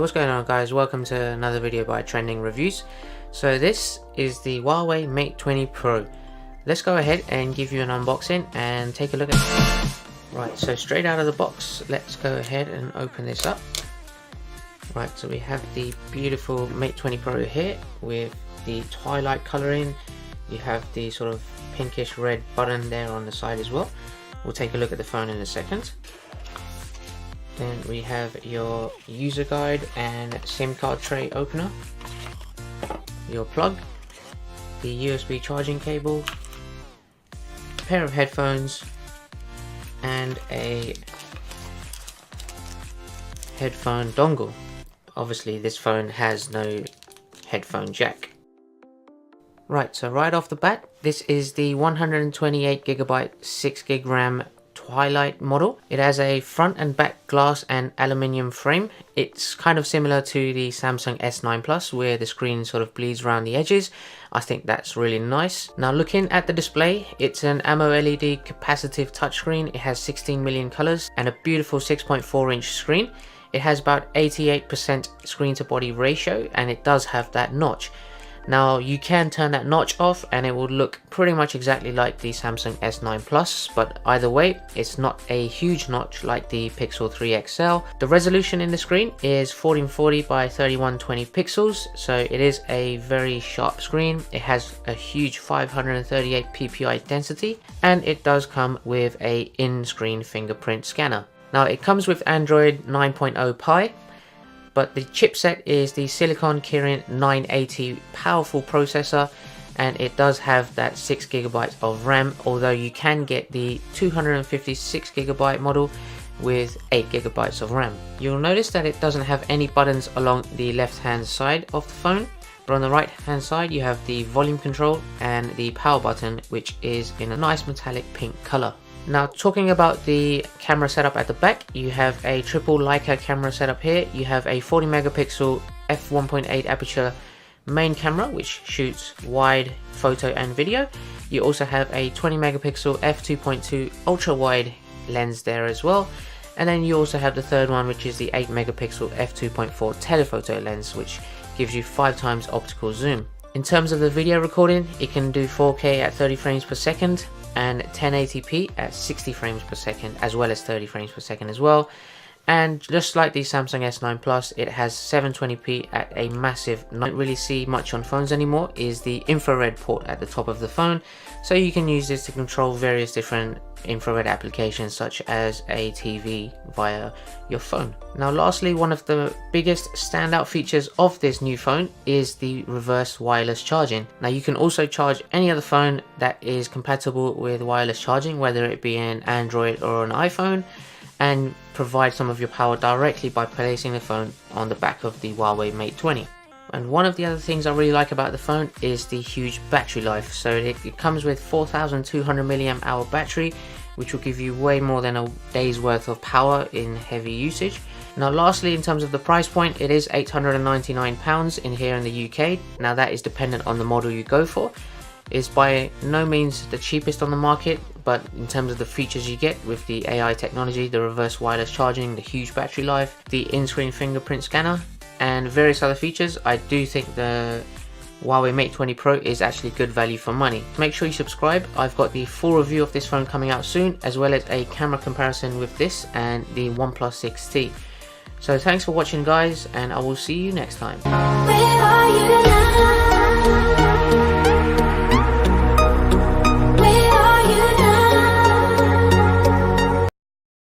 what's going on guys, welcome to another video by Trending Reviews. So this is the Huawei Mate 20 Pro. Let's go ahead and give you an unboxing and take a look at it. Right, so straight out of the box, let's go ahead and open this up. Right, so we have the beautiful Mate 20 Pro here with the twilight coloring. You have the sort of pinkish red button there on the side as well. We'll take a look at the phone in a second. Then we have your user guide and SIM card tray opener, your plug, the USB charging cable, a pair of headphones, and a headphone dongle. Obviously this phone has no headphone jack. Right, so right off the bat, this is the 128GB 6GB RAM Twilight model. It has a front and back glass and aluminium frame. It's kind of similar to the Samsung S9 Plus where the screen sort of bleeds around the edges. I think that's really nice. Now looking at the display, it's an AMO LED capacitive touchscreen. It has 16 million colors and a beautiful 6.4-inch screen. It has about 88% screen to body ratio and it does have that notch. Now you can turn that notch off and it will look pretty much exactly like the Samsung S9 Plus, but either way it's not a huge notch like the Pixel 3 XL. The resolution in the screen is 1440 by 3120 pixels, so it is a very sharp screen. It has a huge 538 ppi density and it does come with a in-screen fingerprint scanner. Now it comes with Android 9.0 Pie, but the chipset is the Silicon Kirin 980 powerful processor, and it does have that 6GB of RAM, although you can get the 256GB model with 8GB of RAM. You'll notice that it doesn't have any buttons along the left hand side of the phone, but on the right hand side you have the volume control and the power button, which is in a nice metallic pink color. Now talking about the camera setup at the back, you have a triple Leica camera setup here. You have a 40 megapixel f1.8 aperture main camera which shoots wide photo and video. You also have a 20 megapixel f2.2 ultra wide lens there as well. And then you also have the third one, which is the 8 megapixel f2.4 telephoto lens, which gives you 5 times optical zoom. In terms of the video recording, it can do 4K at 30 frames per second and 1080p at 60 frames per second, as well as 30 frames per second as well. And just like the Samsung S9 Plus, it has 720p at a massive, not really see much on phones anymore, is the infrared port at the top of the phone. So you can use this to control various different infrared applications such as a TV via your phone. Now lastly, one of the biggest standout features of this new phone is the reverse wireless charging. Now you can also charge any other phone that is compatible with wireless charging, whether it be an Android or an iPhone, and provide some of your power directly by placing the phone on the back of the Huawei Mate 20. And one of the other things I really like about the phone is the huge battery life. So it comes with 4200 mAh battery, which will give you way more than a day's worth of power in heavy usage. Now lastly, in terms of the price point, it is £899 in here in the UK. Now that is dependent on the model you go for. It's by no means the cheapest on the market, but in terms of the features you get with the AI technology, the reverse wireless charging, the huge battery life, the in-screen fingerprint scanner, and various other features, I do think the Huawei Mate 20 Pro is actually good value for money. Make sure you subscribe. I've got the full review of this phone coming out soon, as well as a camera comparison with this and the OnePlus 6T. So thanks for watching guys, and I will see you next time.